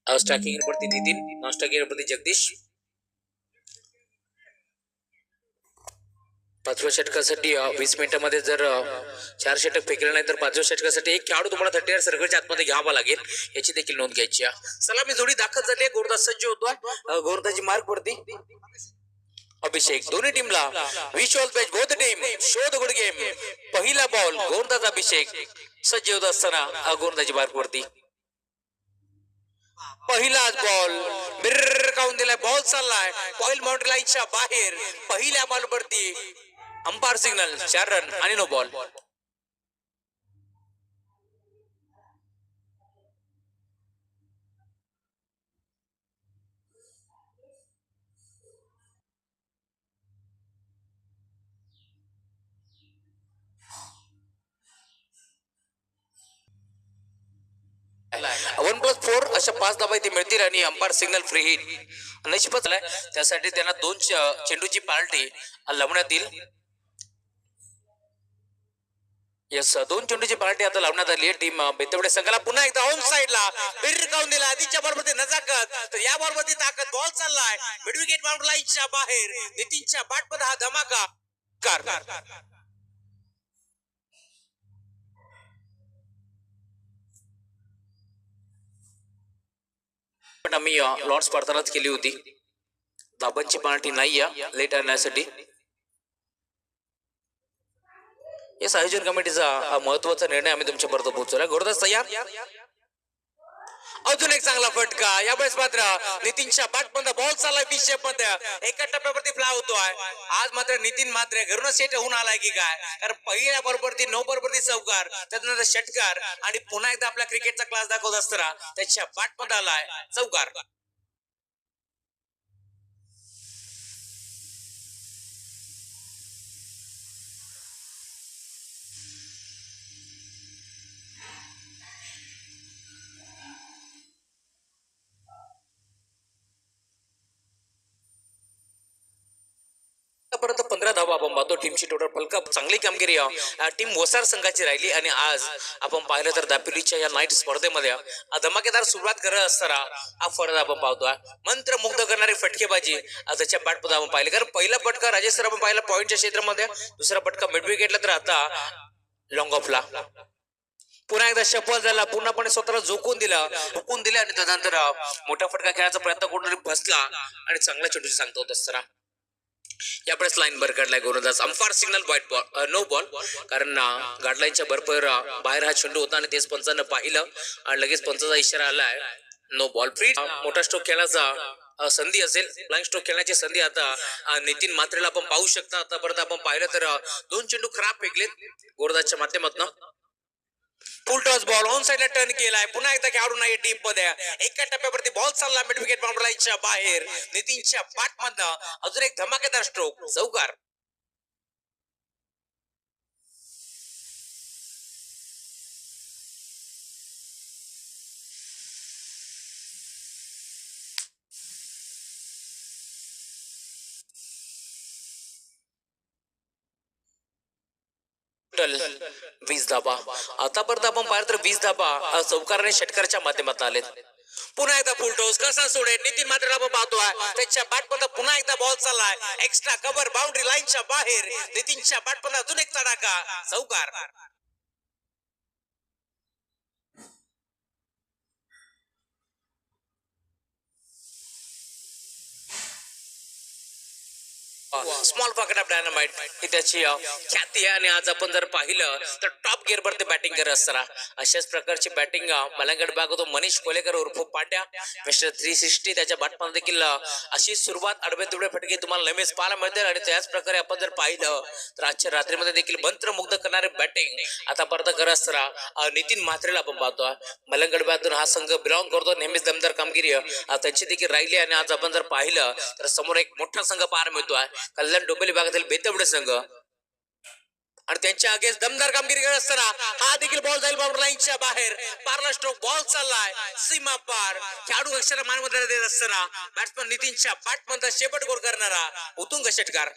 Striking वरती Nitin, non striking वरती जगदीश. पाचव्या षटकासाठी 20 मिनिटांमध्ये जर 4 षटक फेकले नाही तर पाचव्या षटकासाठी एक खेळाडू तुम्हाला 30 सर्कलच्या आतमध्ये घ्यावा लागेल, याची देखील नोंद घ्यायची आहे. सलामी जोडी दाखल झाली आहे. गोरदास सज्ज होतो. गोरदाची मार्क वरती अभिषेक. दोन्ही टीमला Vishwal batch both team show the good game. पहिला बॉल गोरदाचा अभिषेक सज्ज होत असताना गोरदाची मार्क वरती पहिलाच बॉल बिर्र काऊन दिलाय. बॉल चाललाय पॉइंट बाउंड्री लाईनच्या बाहेर. पहिल्या बॉल वरती अंपायर सिग्नल 4 रन आणि नो बॉल. वन प्लस 4 अशा 5 धावा इथे मिळतील आणि अंपायर सिग्नल फ्री हिट नशिबच झालाय. त्यासाठी त्यांना 2 चेंडूची पार्टी लावण्यात येईल. यस, 2 चेंडूची पार्टी आता लावण्यात आली आहे. टीम बेतवडे संघाला पुन्हा एकदा ऑन साइडला बिर्र काऊन दिला. आधीच्या बॉलवरती नजाकत तर या बॉलवरती ताकद. बॉल चाललाय मिड विकेट बाउंड्री लाईनच्या बाहेर. नितीनच्या बॅटमध्ये हा धमाका. पण आम्ही लॉर्ड स्पर्धाच केली होती. धाबांची पार्टी नाही आहे लेट आणण्यासाठी. या आयोजन कमिटीचा महत्वाचा निर्णय आम्ही तुमच्यापर्यंत पोहोचवला. गोरदास तयार. अजून एक चांगला फटका. यावेळेस मात्र नितीनच्या बॅटमध्ये बॉल चाललाय 20 मध्ये. एका टप्प्यावरती फ्लाय होतोय. आज मात्र नितीन मात्र घरूनच सेट होऊन आलाय की काय. कारण पहिल्या बरोबरती 9 बरोबरती चौकार, त्यानंतर षटकार आणि पुन्हा एकदा आपला क्रिकेटचा क्लास दाखवत असताना त्याच्या बॅटमध्ये आलाय चौकार. परत 15 धावा आपण पाहतो. टीमची टोटल फलका चांगली कामगिरी टीम वसार संघाची राहिली आणि आज आपण पाहिलं तर दापिलीच्या या नाईट स्पर्धेमध्ये धमाकेदार सुरुवात करत असताना हा फरक आपण पाहतोय. मंत्रमुग्ध करणारी फटकेबाजी त्याच्या बॅटमध्ये आपण पाहिले. कारण पहिला फटका राजेश सर आपण पाहिला पॉइंटच्या क्षेत्रामध्ये, दुसरा फटका मिड विकेटला तर आता लॉंग ऑफला. पुन्हा एकदा सफल झाला. पूर्णपणे स्वतःला झोकून दिला आणि त्यानंतर मोठा फटका खेळण्याचा प्रयत्न कुठेतरी बसला आणि चांगला चेंडूची सांगता होत असताना यावेळेस लाईन बर काढलाय गोरदास. Umpire signal white ball no ball. कारण गाडलाईनच्या बरोबर बाहेर हा चेंडू होता आणि तेच पंचांना पाहिलं आणि लगेच पंचाचा इशारा आलाय नो बॉल. फ्री मोठा स्ट्रोक खेळण्याचा संधी असेल. फ्लाइंग स्ट्रोक खेळण्याची संधी आता नितीन मात्रेला आपण पाहू शकता. आतापर्यंत आपण पाहिलं तर 2 चेंडू खराब फेकलेत गोरदासच्या माध्यमातून. फुल टॉस बॉल ऑन साइडला टर्न केलाय. पुन्हा एकदा खेळाडू नाही टीप मध्ये. एका टप्प्यावरती बॉल चालला मिड विकेट बाउंड्री लाईनच्या बाहेर. नितीनच्या बॅटमधनं अजून एक धमाकेदार स्ट्रोक चौकार. टोटल 20 धाबा. आतापर्यंत आपण पाहिलं तर 20 धाबा चौकार आणि षटकाराच्या माध्यमातून आलेत. पुन्हा एकदा फुल टॉस कसा सोडेल नितीन मात्र आपण पाहतोय. त्याच्या बॅटमध्ये पुन्हा एकदा बॉल चाललाय एक्स्ट्रा कव्हर बाउंड्री लाईनच्या बाहेर. नितीनच्या बॅटमध्ये अजून एक तडाखा चौकार. स्मॉल पॉकेट ऑफ डायनामाइट ही त्याची ख्याती आहे. आणि आज आपण जर पाहिलं तर टॉप गिअर वर ते बॅटिंग करत असताना अशाच प्रकारची बॅटिंग मलंगड बाग होतो. मनीष कोलेकर उर्फ पाट्या मिस्टर 360 त्याच्या बॅटमध्ये देखील अशी सुरुवात अडबे तुडे फटके तुम्हाला नेहमीच पाहायला मिळतील. आणि त्याच प्रकारे आपण जर पाहिलं तर आजच्या रात्रीमध्ये देखील मंत्रमुग्ध करणारे बॅटिंग आतापर्यंत करत असताना नितीन म्हात्रेला आपण पाहतो. मलंगड बागतून हा संघ बिलॉंग करतो. नेहमीच दमदार कामगिरी त्यांची देखील राहिली. आणि आज आपण जर पाहिलं तर समोर एक मोठा संघ पाहायला मिळतोय कल्याण डोंबिवली भागातील बेतवडे संघ. आणि त्यांच्या अगेन्स्ट दमदार कामगिरी करत असताना हा देखील बॉल जाईल बाउंड्री लाईनच्या बाहेर. पार्ला स्ट्रोक बॉल चाललाय सीमा पार. खेळाडू अक्षर मानमध्ये देत असताना बॅट्समन नितीनच्या बॅटमध्ये शेपट गोल करणारा उतुंग षटकार.